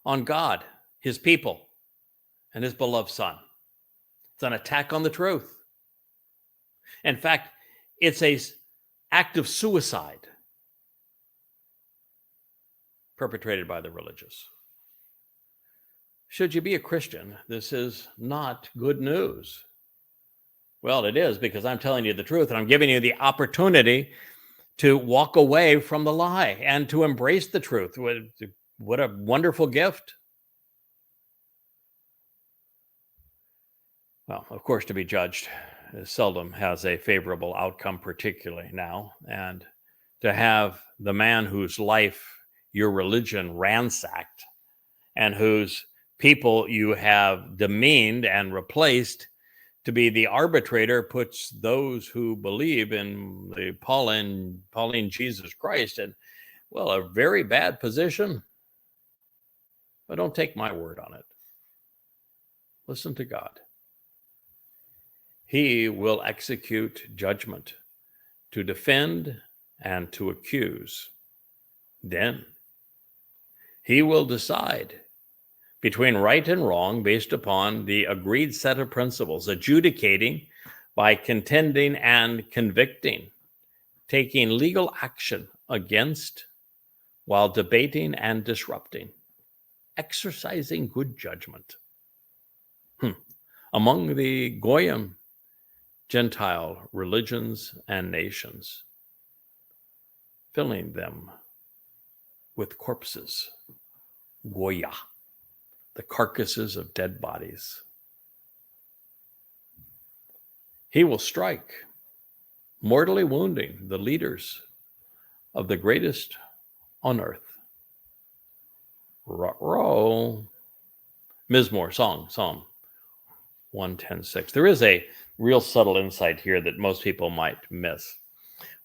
on God, his people, and his beloved son. It's an attack on the truth. In fact, it's an act of suicide perpetrated by the religious. Should you be a Christian, this is not good news. Well, it is, because I'm telling you the truth, and I'm giving you the opportunity to walk away from the lie and to embrace the truth. What a wonderful gift. Well, of course, to be judged seldom has a favorable outcome, particularly now. And to have the man whose life your religion ransacked and whose people you have demeaned and replaced to be the arbitrator puts those who believe in the Pauline Jesus Christ in, well, a very bad position. But don't take my word on it. Listen to God. He will execute judgment to defend and to accuse. Then he will decide between right and wrong based upon the agreed set of principles, adjudicating by contending and convicting, taking legal action against while debating and disrupting, exercising good judgment. Among the Goyim, Gentile religions and nations, filling them with corpses, Goyah, the carcasses of dead bodies. He will strike, mortally wounding the leaders of the greatest on earth. Ruh-roh. Mizmor, Psalm 110:6. There is a real subtle insight here that most people might miss.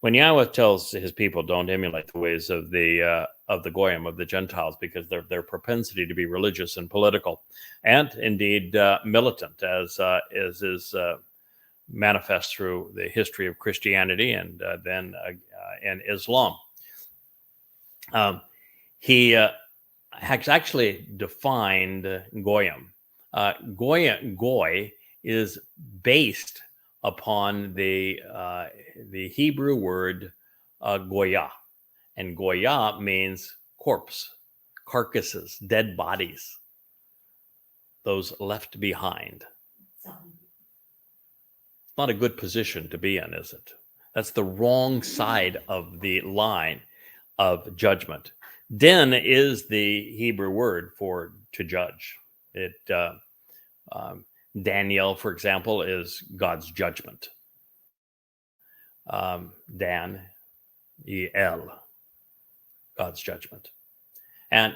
When Yahweh tells his people, don't emulate the ways of the Goyim, of the Gentiles, because their propensity to be religious and political, and indeed militant, as is manifest through the history of Christianity and then in Islam. He has actually defined Goyim. Goy is based upon the Hebrew word goyah, and goyah means corpse, carcasses, dead bodies, those left behind. Not a good position to be in, is it? That's the wrong side of the line of judgment. Din is the Hebrew word for to judge. It Daniel, for example, is God's judgment. Dan, El, God's judgment. And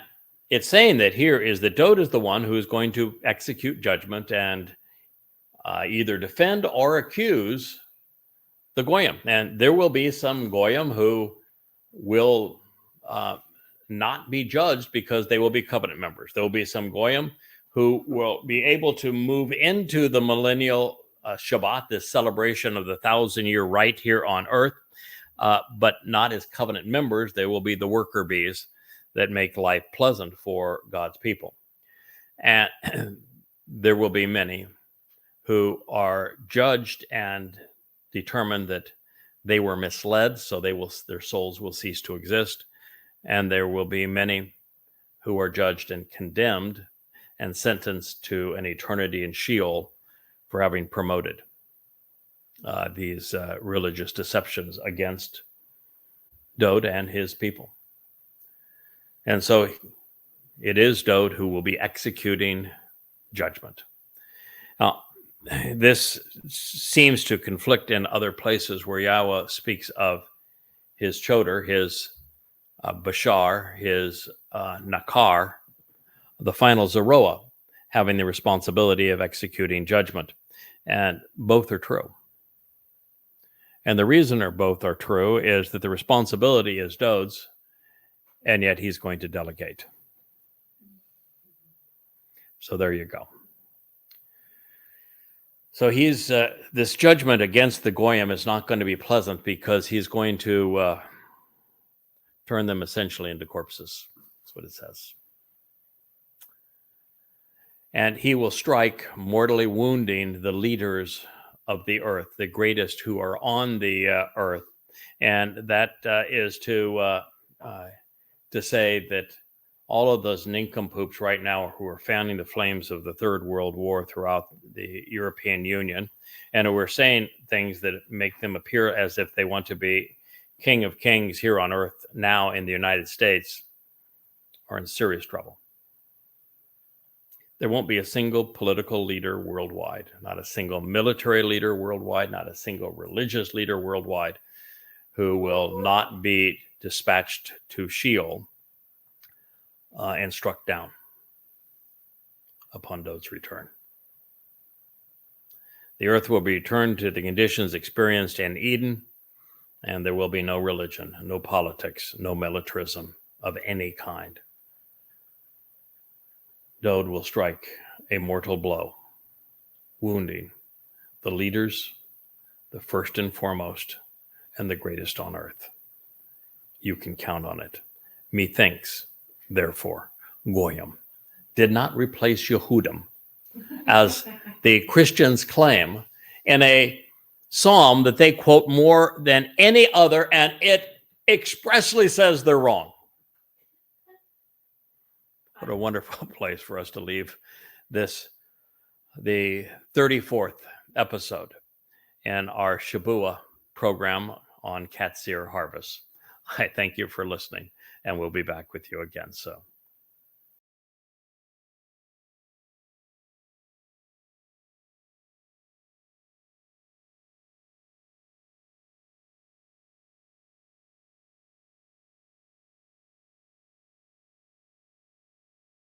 it's saying that here is that Dod is the one who is going to execute judgment and either defend or accuse the Goyim. And there will be some Goyim who will not be judged because they will be covenant members. There will be some Goyim who will be able to move into the millennial Shabat, this celebration of the 1,000-year right here on earth, but not as covenant members. They will be the worker bees that make life pleasant for God's people. And there will be many who are judged and determined that they were misled, so their souls will cease to exist. And there will be many who are judged and condemned and sentenced to an eternity in Sheol for having promoted these religious deceptions against Dod and his people. And so it is Dod who will be executing judgment. Now, this seems to conflict in other places where Yahweh speaks of his Choder, his Bashar, his Nakar, the final Zeroah. having the responsibility of executing judgment. And both are true. And the reason both are true is that the responsibility is Dod's, and yet he's going to delegate. So there you go. So he's this judgment against the Goyim is not going to be pleasant, because he's going to turn them essentially into corpses. That's what it says. And he will strike, mortally wounding the leaders of the earth, the greatest who are on the earth. And that is to say that all of those nincompoops right now who are fanning the flames of the Third World War throughout the European Union, and who are saying things that make them appear as if they want to be king of kings here on earth now in the United States, are in serious trouble. There won't be a single political leader worldwide, not a single military leader worldwide, not a single religious leader worldwide, who will not be dispatched to Sheol and struck down upon Dod's return. The earth will be returned to the conditions experienced in Eden, and there will be no religion, no politics, no militarism of any kind. Dod will strike a mortal blow, wounding the leaders, the first and foremost, and the greatest on earth. You can count on it. Methinks, therefore, Goyim did not replace Yehudim, as the Christians claim, in a psalm that they quote more than any other, and it expressly says they're wrong. What a wonderful place for us to leave this, the 34th episode in our Shabuah program on Qatsyr harvest. I thank you for listening, and we'll be back with you again soon.